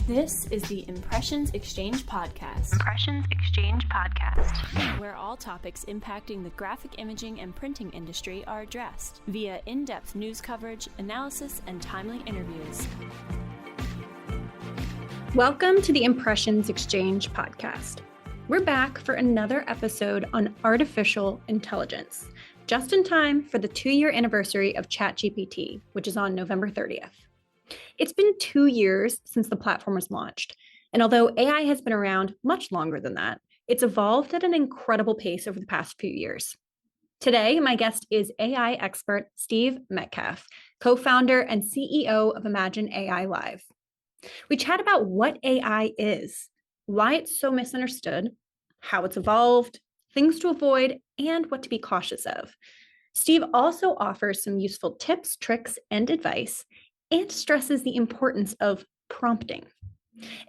This is the Impressions Xchange podcast. Impressions Xchange podcast, where all topics impacting the graphic imaging and printing industry are addressed via in-depth news coverage, analysis, and timely interviews. Welcome to the Impressions Xchange podcast. We're back for another episode on artificial intelligence, just in time for the 2-year anniversary of ChatGPT, which is on November 30th. It's been 2 years since the platform was launched, and although AI has been around much longer than that, it's evolved at an incredible pace over the past few years. Today, my guest is AI expert Steve Metcalf, co-founder and CEO of Imagine AI Live. We chat about what AI is, why it's so misunderstood, how it's evolved, things to avoid, and what to be cautious of. Steve also offers some useful tips, tricks, and advice, and stresses the importance of prompting.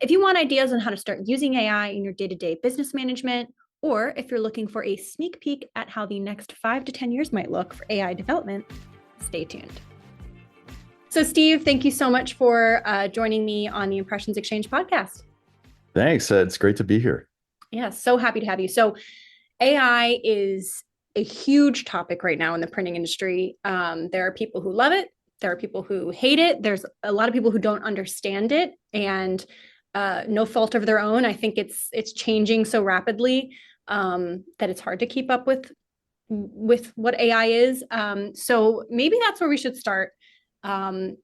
If you want ideas on how to start using AI in your day-to-day business management, or if you're looking for a sneak peek at how the next 5 to 10 years might look for AI development, stay tuned. So Steve, thank you so much for joining me on the Impressions Xchange podcast. Thanks. It's great to be here. Yeah, so happy to have you. So AI is a huge topic right now in the printing industry. There are people who love it. There are people who hate it. There's a lot of people who don't understand it, and no fault of their own. I think it's changing so rapidly that it's hard to keep up with what AI is. So maybe that's where we should start. For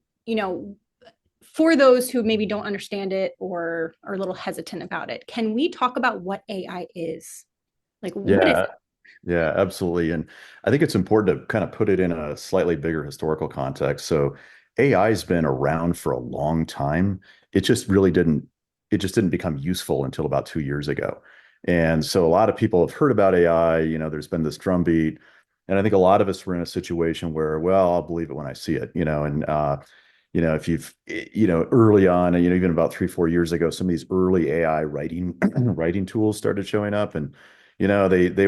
those who maybe don't understand it or are a little hesitant about it, can we talk about what AI is? What is it? Yeah, absolutely. And I think it's important to kind of put it in a slightly bigger historical context. So AI has been around for a long time. It just didn't become useful until about 2 years ago. And so a lot of people have heard about AI, there's been this drumbeat. And I think a lot of us were in a situation where, well, I'll believe it when I see it, if you've, early on, even about 3-4 years ago, some of these early AI writing tools started showing up, and they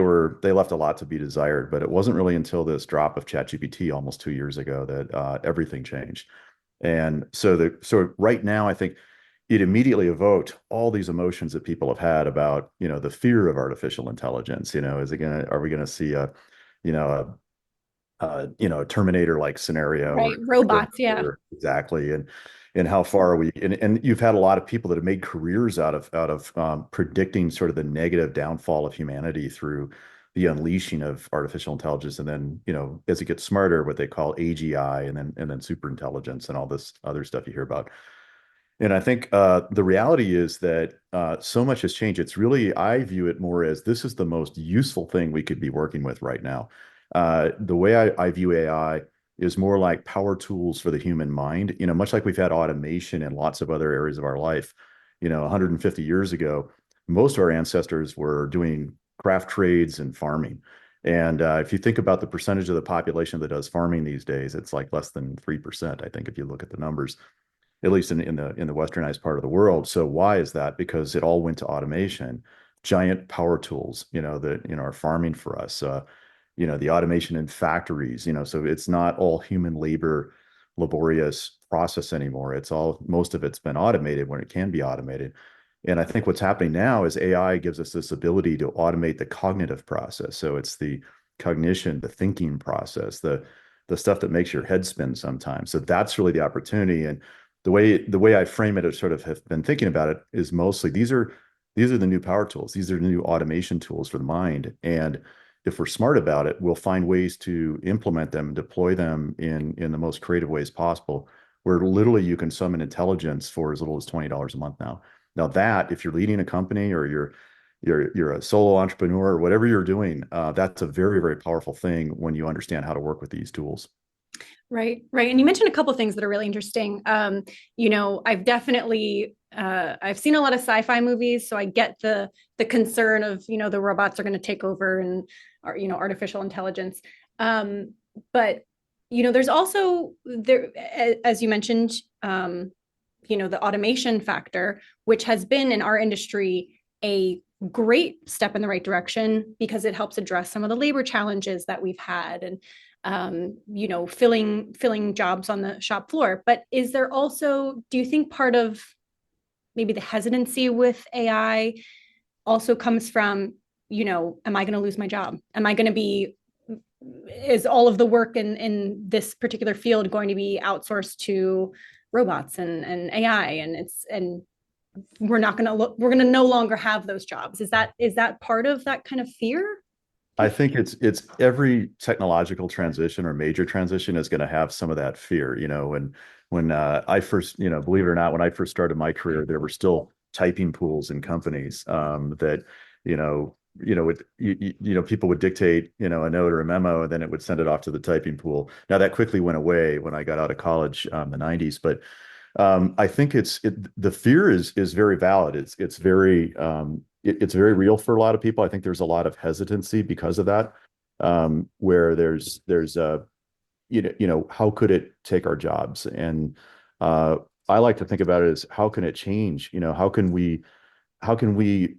left a lot to be desired. But it wasn't really until this drop of ChatGPT almost 2 years ago that everything changed. And so right now, I think it immediately evoked all these emotions that people have had about the fear of artificial intelligence. Are we gonna see a Terminator-like scenario, right? Robots, yeah, exactly. And how far are we? And you've had a lot of people that have made careers out of predicting sort of the negative downfall of humanity through the unleashing of artificial intelligence, and then as it gets smarter, what they call AGI, and then super intelligence, and all this other stuff you hear about. And I think the reality is that so much has changed. It's really, I view it more as this is the most useful thing we could be working with right now. The way I view AI is more like power tools for the human mind, much like we've had automation in lots of other areas of our life. 150 years ago, most of our ancestors were doing craft trades and farming. And if you think about the percentage of the population that does farming these days, it's like less than 3%, I think, if you look at the numbers, at least in the westernized part of the world. So why is that? Because it all went to automation, giant power tools, that are farming for us. The automation in factories, so it's not all human labor, laborious process anymore. Most of it's been automated when it can be automated. And I think what's happening now is AI gives us this ability to automate the cognitive process. So it's the cognition, the thinking process, the stuff that makes your head spin sometimes. So that's really the opportunity. And the way I frame it, or sort of have been thinking about it, is mostly these are the new power tools. These are the new automation tools for the mind. And if we're smart about it, we'll find ways to implement them, deploy them in the most creative ways possible, where literally you can summon intelligence for as little as $20 a month now. Now that, if you're leading a company, or you're a solo entrepreneur, or whatever you're doing, that's a very, very powerful thing when you understand how to work with these tools. Right. And you mentioned a couple of things that are really interesting. I've definitely I've seen a lot of sci-fi movies, so I get the concern of the robots are going to take over and artificial intelligence. But there's also there, as you mentioned, the automation factor, which has been in our industry a great step in the right direction because it helps address some of the labor challenges that we've had, and filling jobs on the shop floor. But is there also, do you think part of maybe the hesitancy with AI also comes from, am I going to lose my job? Is all of the work in this particular field going to be outsourced to robots and AI? And we're going to no longer have those jobs. Is that part of that kind of fear? I think it's every technological transition or major transition is going to have some of that fear. When I first, believe it or not, when I first started my career, there were still typing pools in companies that, people would dictate, a note or a memo, and then it would send it off to the typing pool. Now that quickly went away when I got out of college, the 90s, but I think the fear is very valid. It's very it's very real for a lot of people. I think there's a lot of hesitancy because of that, where there's how could it take our jobs? And I like to think about it as how can it change? How can we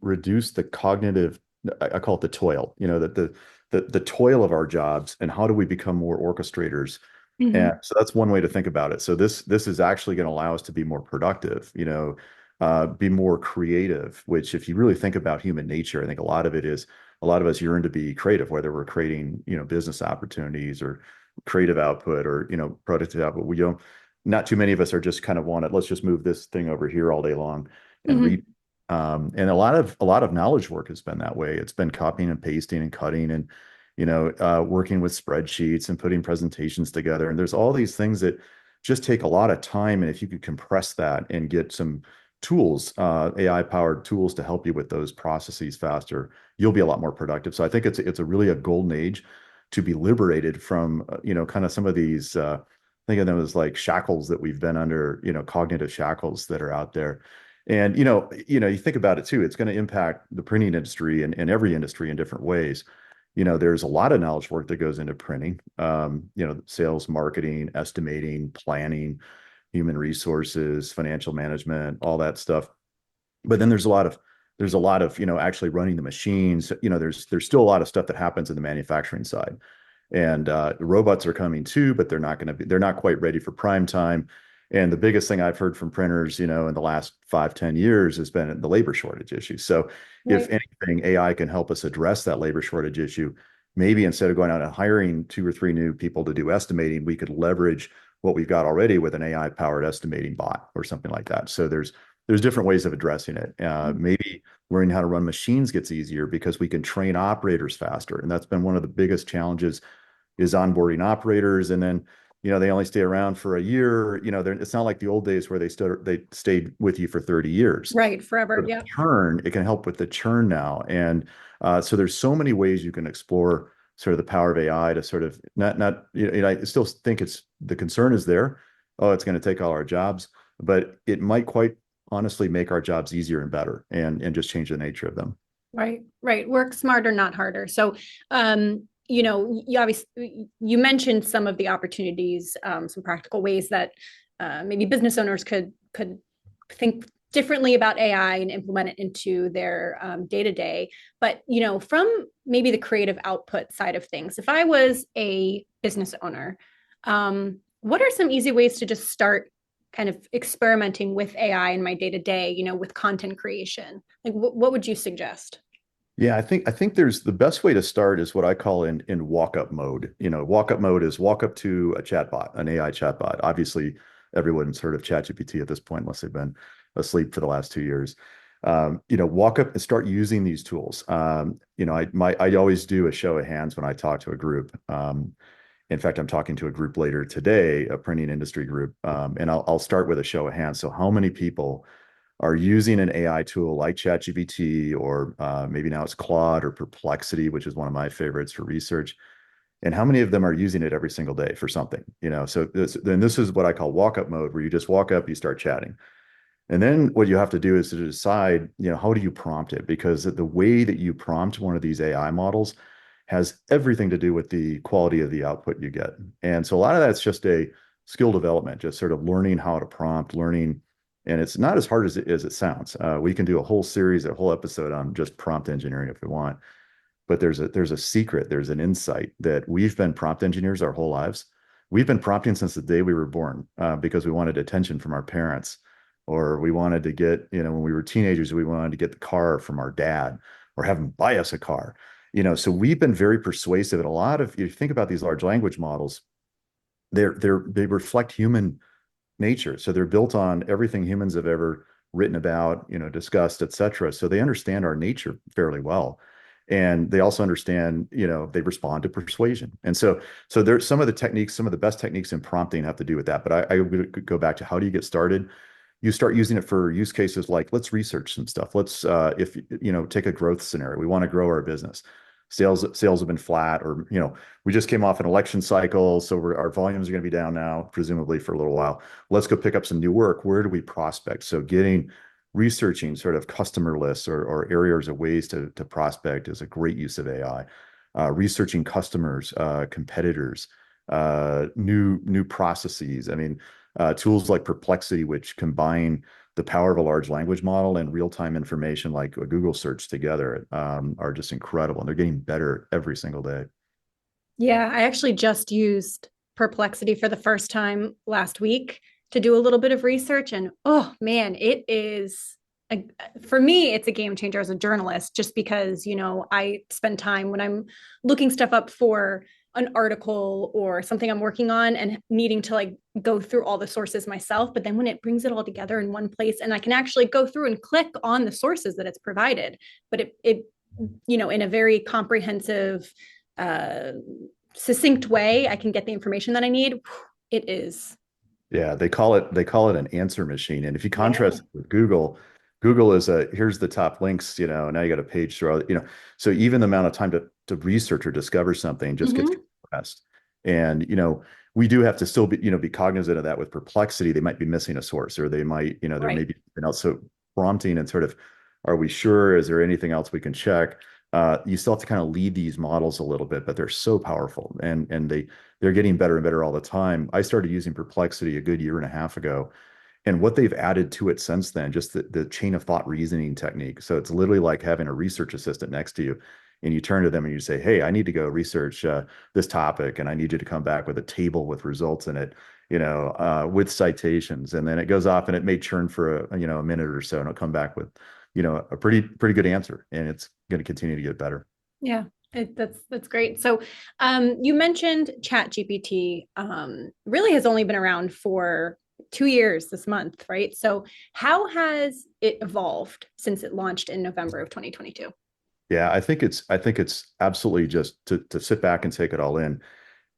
reduce the cognitive, I call it the toil, that the toil of our jobs, and how do we become more orchestrators? Mm-hmm. And so that's one way to think about it. So this is actually going to allow us to be more productive, be more creative, which if you really think about human nature, I think a lot of us yearn to be creative, whether we're creating, business opportunities or creative output or, productive output. Not too many of us are just kind of let's just move this thing over here all day long and read. And a lot of knowledge work has been that way. It's been copying and pasting and cutting and, working with spreadsheets and putting presentations together. And there's all these things that just take a lot of time. And if you could compress that and get some tools, AI powered tools to help you with those processes faster, you'll be a lot more productive. So I think it's a really a golden age to be liberated from, kind of some of these, think of them as like shackles that we've been under, cognitive shackles that are out there. And, you think about it too, it's going to impact the printing industry and every industry in different ways. There's a lot of knowledge work that goes into printing, sales, marketing, estimating, planning, human resources, financial management, all that stuff. But then there's a lot of, actually running the machines. There's still a lot of stuff that happens in the manufacturing side. And the robots are coming too, but they're not quite ready for prime time. And the biggest thing I've heard from printers, in the last 5-10 years has been the labor shortage issue. So Right. If anything, AI can help us address that labor shortage issue. Maybe instead of going out and hiring 2 or 3 new people to do estimating, we could leverage what we've got already with an AI powered estimating bot or something like that. So there's different ways of addressing it. Maybe learning how to run machines gets easier because we can train operators faster. And that's been one of the biggest challenges is onboarding operators. And then, they only stay around for a year. It's not like the old days where they stayed with you for 30 years. Right, forever. For Yeah. churn, it can help with the churn now. And so there's so many ways you can explore sort of the power of AI to sort of not, I still think the concern is there. Oh, it's going to take all our jobs, but it might quite honestly make our jobs easier and better and just change the nature of them. Right. Work smarter, not harder. So, you mentioned some of the opportunities, some practical ways that maybe business owners could think differently about AI and implement it into their day-to-day. But, from maybe the creative output side of things, if I was a business owner, what are some easy ways to just start kind of experimenting with AI in my day-to-day, with content creation? Like, what would you suggest? Yeah, I think there's the best way to start is what I call in walk-up mode. Walk-up mode is walk up to a chatbot, an AI chatbot. Obviously, everyone's heard of ChatGPT at this point, unless they've been asleep for the last 2 years. Walk up and start using these tools. I always do a show of hands when I talk to a group. In fact, I'm talking to a group later today, a printing industry group, and I'll start with a show of hands. So how many people are using an AI tool like ChatGPT or maybe now it's Claude or Perplexity, which is one of my favorites for research. And how many of them are using it every single day for something? So this is what I call walk-up mode, where you just walk up, you start chatting. And then what you have to do is to decide, how do you prompt it? Because the way that you prompt one of these AI models has everything to do with the quality of the output you get. And so a lot of that's just a skill development, just sort of learning how to prompt, and it's not as hard as it sounds. We can do a whole episode on just prompt engineering if we want. But there's a secret, there's an insight that we've been prompt engineers our whole lives. We've been prompting since the day we were born because we wanted attention from our parents. or we wanted to get, when we were teenagers, we wanted to get the car from our dad or have him buy us a car. So we've been very persuasive. And a lot of, if you think about these large language models, they reflect human nature. So they're built on everything humans have ever written about, discussed, et cetera. So they understand our nature fairly well. And they also understand, they respond to persuasion. And so there's some of the techniques, some of the best techniques in prompting have to do with that. But I would go back to, how do you get started? You start using it for use cases like, let's research some stuff. Let's, if, take a growth scenario. We want to grow our business. Sales have been flat, or, we just came off an election cycle. So our volumes are going to be down now, presumably for a little while. Let's go pick up some new work. Where do we prospect? So researching sort of customer lists or areas of ways to prospect is a great use of AI. Researching customers, competitors, new processes. I mean, tools like Perplexity, which combine the power of a large language model and real-time information like a Google search together, are just incredible. And they're getting better every single day. Yeah, I actually just used Perplexity for the first time last week to do a little bit of research. And oh man, it is, for me, it's a game changer as a journalist, just because, I spend time when I'm looking stuff up for an article or something I'm working on and needing to like go through all the sources myself. But then when it brings it all together in one place, and I can actually go through and click on the sources that it's provided, but it in a very comprehensive, succinct way, I can get the information that I need. It is. Yeah, they call it an answer machine. And if you contrast it with Google is here's the top links, now you got a page through, so even the amount of time to research or discover something just gets compressed. And, we do have to still be cognizant of that with Perplexity. They might be missing a source, or they might, there may be something else. So prompting and sort of, are we sure? Is there anything else we can check? You still have to kind of lead these models a little bit, but they're so powerful, and they're getting better and better all the time. I started using Perplexity a good year and a half ago, and what they've added to it since then, just the chain of thought reasoning technique. So it's literally like having a research assistant next to you, and you turn to them and you say, hey, I need to go research this topic, and I need you to come back with a table with results in it, with citations. And then it goes off and it may churn for a minute or so, and it'll come back with, a pretty good answer, and it's going to continue to get better. Yeah, that's great. So you mentioned ChatGPT really has only been around for 2 years this month, right? So how has it evolved since it launched in November of 2022? Yeah, I think it's absolutely just to sit back and take it all in.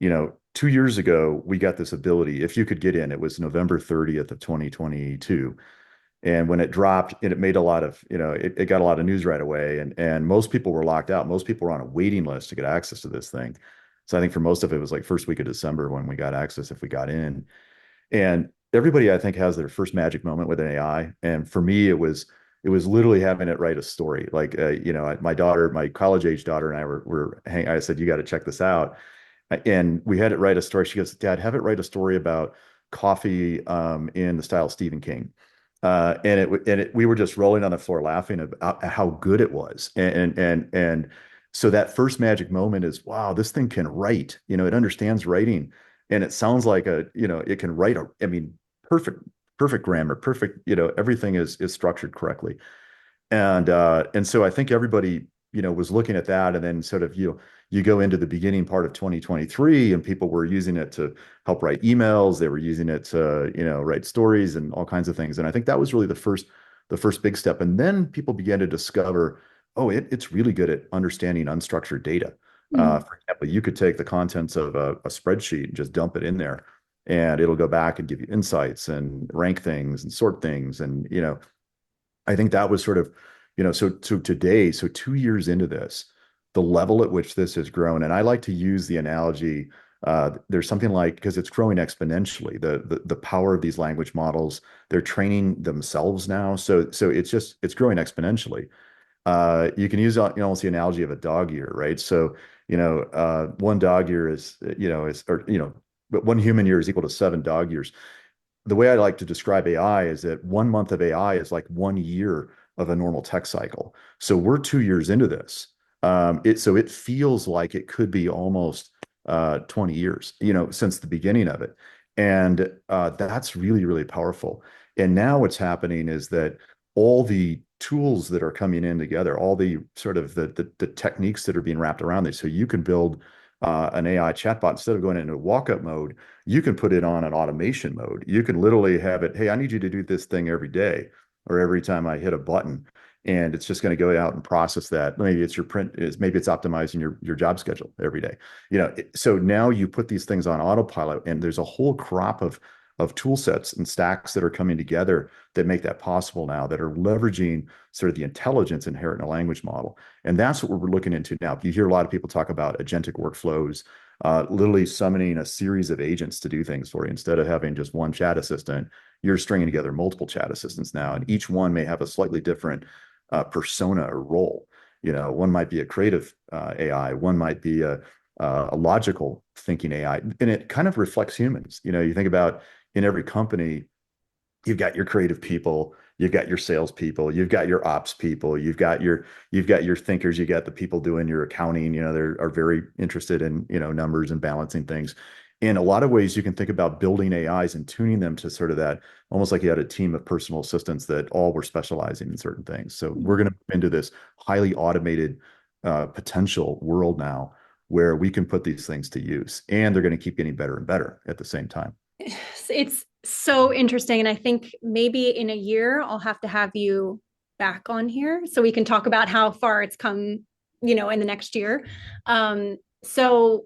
2 years ago, we got this ability. If you could get in, it was November 30th of 2022. And when it dropped, and it made a lot of, it got a lot of news right away. And most people were locked out. Most people were on a waiting list to get access to this thing. So I think for most of it was like first week of December when we got access, if we got in. And everybody, I think, has their first magic moment with an AI. And for me, it was literally having it write a story. Like, my daughter, my college age daughter, and I were hanging. I said, you got to check this out. And we had it write a story. She goes, Dad, have it write a story about coffee in the style of Stephen King. We were just rolling on the floor laughing about how good it was. And so that first magic moment is, wow, this thing can write, it understands writing, and it sounds like it can write perfect grammar, perfect, everything is structured correctly. And so I think everybody, was looking at that, and then sort of, you go into the beginning part of 2023, and people were using it to help write emails. They were using it to, write stories and all kinds of things. And I think that was really the first big step. And then people began to discover, oh, it's really good at understanding unstructured data. For example, you could take the contents of a spreadsheet and just dump it in there, and it'll go back and give you insights and rank things and sort things. And, I think that was sort of, so today, so 2 years into this, the level at which this has grown. And I like to use the analogy, there's something like, because it's growing exponentially, the power of these language models, they're training themselves now. So it's growing exponentially. You can use, almost the analogy of a dog year, right? So, one dog year but one human year is equal to 7 dog years. The way I like to describe AI is that 1 month of AI is like 1 year of a normal tech cycle. So we're 2 years into this. So it feels like it could be almost 20 years, since the beginning of it. And that's really, really powerful. And now what's happening is that all the tools that are coming in together, all the sort of the techniques that are being wrapped around this. So you can build an AI chatbot instead of going into walk-up mode, you can put it on an automation mode. You can literally have it, hey, I need you to do this thing every day or every time I hit a button. And it's just going to go out and process that. Maybe it's your maybe it's optimizing your job schedule every day. So now you put these things on autopilot, and there's a whole crop of tool sets and stacks that are coming together that make that possible now, that are leveraging sort of the intelligence inherent in a language model. And that's what we're looking into now. You hear a lot of people talk about agentic workflows, literally summoning a series of agents to do things for you. Instead of having just one chat assistant, you're stringing together multiple chat assistants now, and each one may have a slightly different persona or role. One might be a creative AI, one might be a logical thinking AI, and it kind of reflects humans. You think about in every company, you've got your creative people, you've got your sales people, you've got your ops people, you've got your thinkers, you got the people doing your accounting. They are very interested in numbers and balancing things. In a lot of ways, you can think about building AIs and tuning them to sort of that, almost like you had a team of personal assistants that all were specializing in certain things. So we're going to move into this highly automated potential world now, where we can put these things to use, and they're going to keep getting better and better at the same time. It's so interesting. And I think maybe in a year, I'll have to have you back on here so we can talk about how far it's come, in the next year. So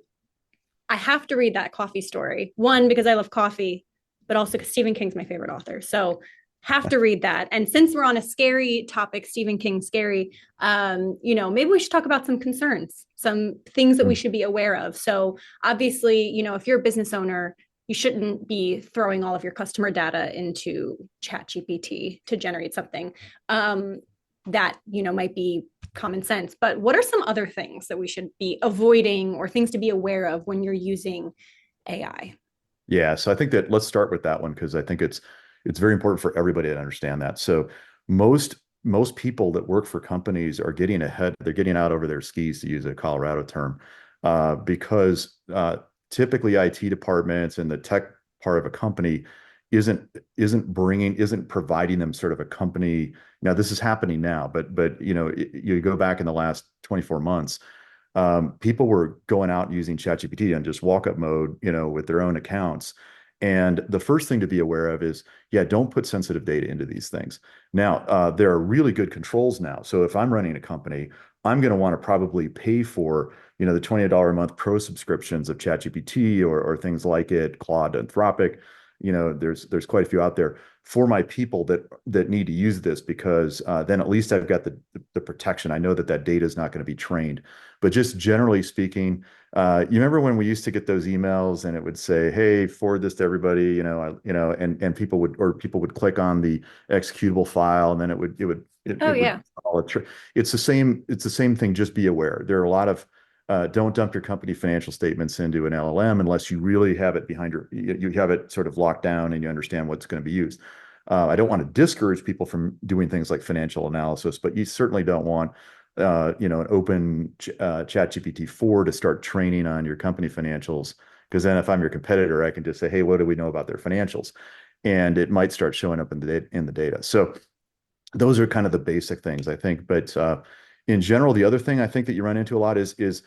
I have to read that coffee story. One, because I love coffee, but also because Stephen King's my favorite author. So have to read that. And since we're on a scary topic, Stephen King scary, maybe we should talk about some concerns, some things that we should be aware of. So obviously, if you're a business owner, you shouldn't be throwing all of your customer data into ChatGPT to generate something that, might be common sense. But what are some other things that we should be avoiding or things to be aware of when you're using AI? Yeah, so I think that let's start with that one, because I think it's very important for everybody to understand that. So most people that work for companies are getting ahead, they're getting out over their skis, to use a Colorado term, because typically IT departments and the tech part of a company isn't providing them sort of a company. Now this is happening now, but you go back in the last 24 months, people were going out and using ChatGPT on just walk-up mode, with their own accounts. And the first thing to be aware of is, don't put sensitive data into these things. Now, there are really good controls now. So if I'm running a company, I'm going to want to probably pay for, the $20 a month pro subscriptions of ChatGPT or things like it, Claude, Anthropic. There's quite a few out there for my people that need to use this, because then at least I've got the protection. I know that data is not going to be trained. But just generally speaking, you remember when we used to get those emails and it would say, "Hey, forward this to everybody," and people would click on the executable file, and then it would it's the same thing. Just be aware. There are a lot of don't dump your company financial statements into an LLM unless you really have it you have it sort of locked down and you understand what's going to be used. I don't want to discourage people from doing things like financial analysis, but you certainly don't want an open ChatGPT 4 to start training on your company financials, because then if I'm your competitor, I can just say, "Hey, what do we know about their financials?" And it might start showing up in the data. So those are kind of the basic things, I think. But in general, the other thing I think that you run into a lot is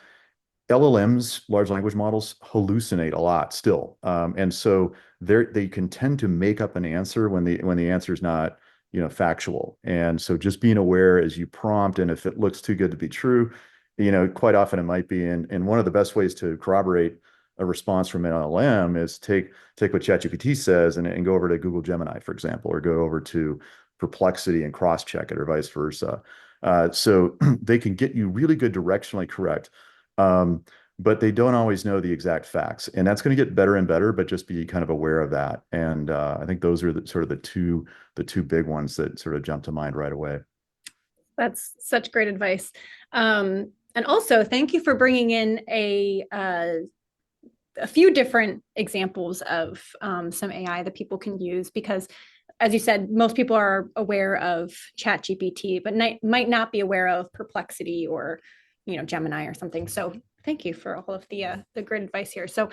LLMs, large language models, hallucinate a lot still, and so they can tend to make up an answer when the answer is not factual. And so just being aware as you prompt, and if it looks too good to be true, quite often it might be. And one of the best ways to corroborate a response from an LLM is take what ChatGPT says and go over to Google Gemini, for example, or go over to Perplexity and cross-check it, or vice versa. So they can get you really good directionally correct, but they don't always know the exact facts, and that's going to get better and better. But just be kind of aware of that. And I think those are the two big ones that sort of jump to mind right away. That's such great advice. And also, thank you for bringing in a few different examples of some AI that people can use, because as you said, most people are aware of ChatGPT, but might not be aware of Perplexity or, Gemini or something. So thank you for all of the great advice here. So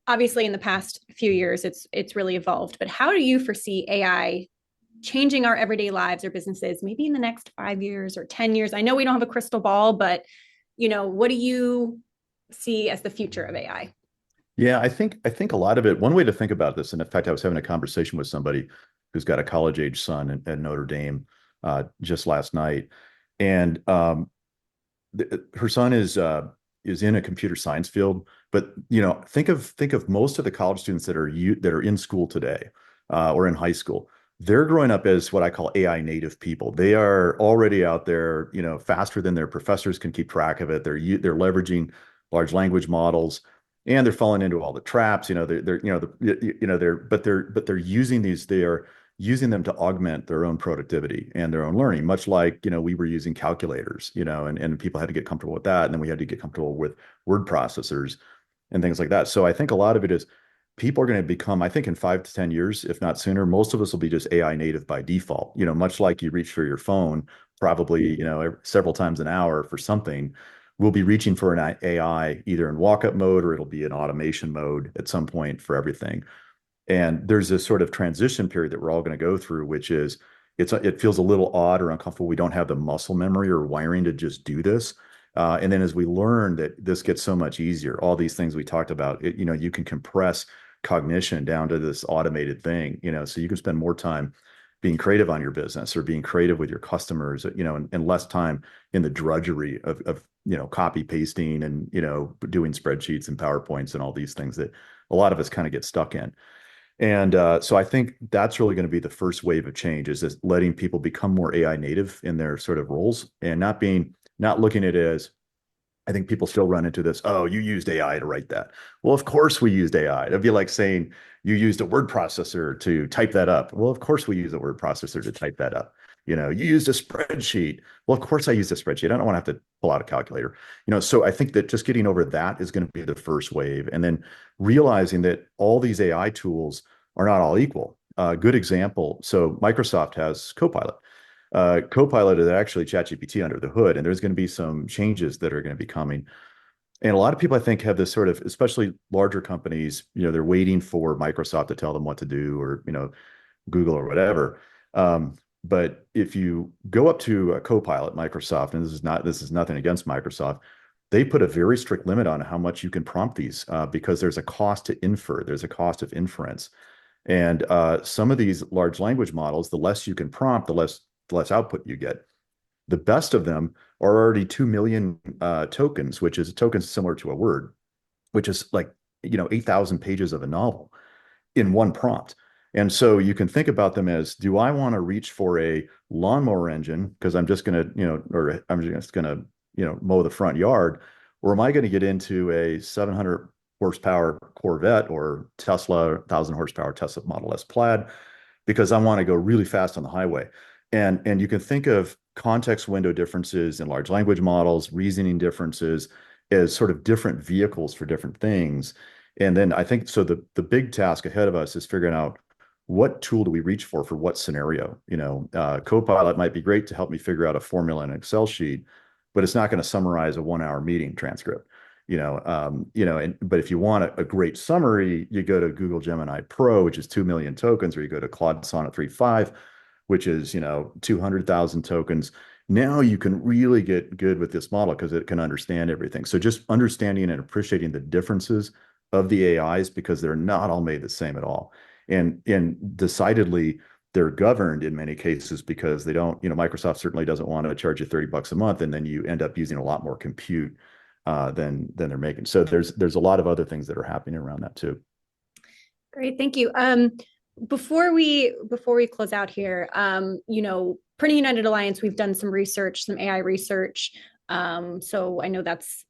Obviously in the past few years, it's really evolved, but how do you foresee AI changing our everyday lives or businesses, maybe in the next 5 years or 10 years? I know we don't have a crystal ball, but, what do you see as the future of AI? Yeah, I think a lot of it, one way to think about this, and in fact, I was having a conversation with somebody who's got a college age son at Notre Dame just last night. And her son is in a computer science field, but think of most of the college students that are in school today or in high school. They're growing up as what I call AI native people. They are already out there, faster than their professors can keep track of it. They're leveraging large language models, and they're falling into all the traps. They're using these. They are using them to augment their own productivity and their own learning, much like, we were using calculators, and people had to get comfortable with that. And then we had to get comfortable with word processors and things like that. So I think a lot of it is people are going to become, I think in 5 to 10 years, if not sooner, most of us will be just AI native by default, much like you reach for your phone, probably, several times an hour for something. We'll be reaching for an AI either in walk-up mode or it'll be in automation mode at some point for everything. And there's this sort of transition period that we're all going to go through, which is it feels a little odd or uncomfortable. We don't have the muscle memory or wiring to just do this. And then as we learn that this gets so much easier, all these things we talked about, you can compress cognition down to this automated thing, so you can spend more time being creative on your business or being creative with your customers, and less time in the drudgery of copy pasting and, doing spreadsheets and PowerPoints and all these things that a lot of us kind of get stuck in. And so I think that's really going to be the first wave of change, is just letting people become more AI native in their sort of roles and not looking at it as, I think people still run into this, oh, you used AI to write that. Well, of course we used AI. It'd be like saying you used a word processor to type that up. Well, of course we use a word processor to type that up. You used a spreadsheet. Well, of course I used a spreadsheet. I don't want to have to pull out a calculator. So I think that just getting over that is going to be the first wave. And then realizing that all these AI tools are not all equal. Good example. So Microsoft has Copilot. Copilot is actually ChatGPT under the hood, and there's going to be some changes that are going to be coming. And a lot of people, I think, have this sort of, especially larger companies, they're waiting for Microsoft to tell them what to do, or, Google or whatever. But if you go up to a Copilot, Microsoft, and this is nothing against Microsoft, they put a very strict limit on how much you can prompt these, because there's a cost to infer, there's a cost of inference. And some of these large language models, the less you can prompt, the less output you get. The best of them are already 2 million tokens, which is tokens similar to a word, which is like, 8,000 pages of a novel in one prompt. And so you can think about them as, do I want to reach for a lawnmower engine because I'm just going to, or I'm just going to, mow the front yard, or am I going to get into a 700 horsepower Corvette or Tesla 1,000 horsepower Tesla Model S Plaid because I want to go really fast on the highway? And you can think of context window differences in large language models, reasoning differences as sort of different vehicles for different things. And then I think, so the big task ahead of us is figuring out what tool do we reach for what scenario. Copilot might be great to help me figure out a formula in an Excel sheet, but it's not going to summarize a 1-hour meeting transcript. But if you want a great summary, you go to Google Gemini Pro, which is 2 million tokens, or you go to Claude Sonnet 3.5, which is, 200,000 tokens. Now you can really get good with this model because it can understand everything. So just understanding and appreciating the differences of the AIs, because they're not all made the same at all. And decidedly, they're governed in many cases because they don't, Microsoft certainly doesn't want to charge you $30 a month, and then you end up using a lot more compute than they're making. So there's a lot of other things that are happening around that too. Great, thank you. Before we close out here, Printing United Alliance, we've done some research, some AI research. So I know that's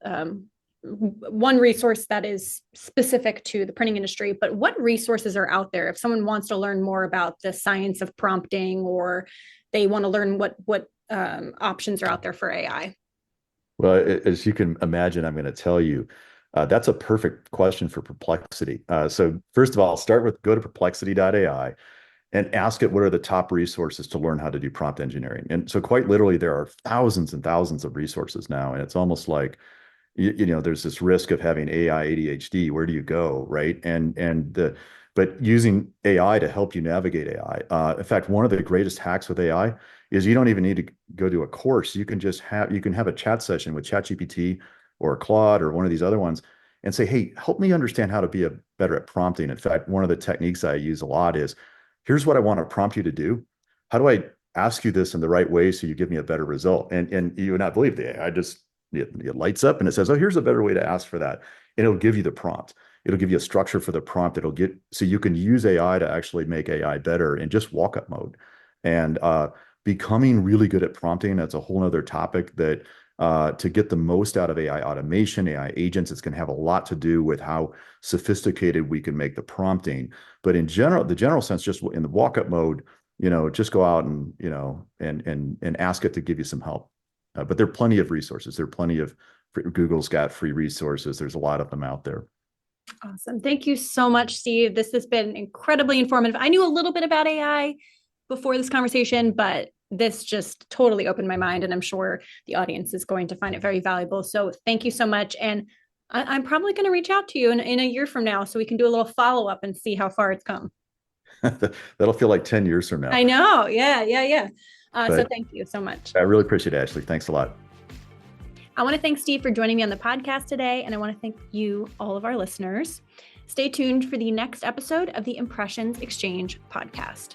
one resource that is specific to the printing industry, but what resources are out there if someone wants to learn more about the science of prompting, or they want to learn what options are out there for AI? Well, as you can imagine, I'm going to tell you, that's a perfect question for Perplexity. So first of all, go to perplexity.ai and ask it what are the top resources to learn how to do prompt engineering. And so quite literally, there are thousands and thousands of resources now. And it's almost like, there's this risk of having AI ADHD. Where do you go, right? But using AI to help you navigate AI. In fact, one of the greatest hacks with AI is you don't even need to go to a course. You can have a chat session with ChatGPT or Claude or one of these other ones and say, hey, help me understand how to be better at prompting. In fact, one of the techniques I use a lot is, here's what I want to prompt you to do. How do I ask you this in the right way so you give me a better result? And you would not believe the AI it lights up and it says, oh, here's a better way to ask for that. And it'll give you the prompt. It'll give you a structure for the prompt. So you can use AI to actually make AI better in just walk-up mode. And becoming really good at prompting, that's a whole other topic that to get the most out of AI automation, AI agents, it's going to have a lot to do with how sophisticated we can make the prompting. But in general, the general sense, just in the walk-up mode, just go out and, and ask it to give you some help. But there are plenty of resources. Google's got free resources. There's a lot of them out there. Awesome. Thank you so much, Steve. This has been incredibly informative. I knew a little bit about AI before this conversation, but this just totally opened my mind, and I'm sure the audience is going to find it very valuable. So thank you so much. And I'm probably going to reach out to you in a year from now so we can do a little follow-up and see how far it's come. That'll feel like 10 years from now. I know. Yeah. So thank you so much. I really appreciate it, Ashley. Thanks a lot. I want to thank Steve for joining me on the podcast today, and I want to thank you, all of our listeners. Stay tuned for the next episode of the Impressions Xchange podcast.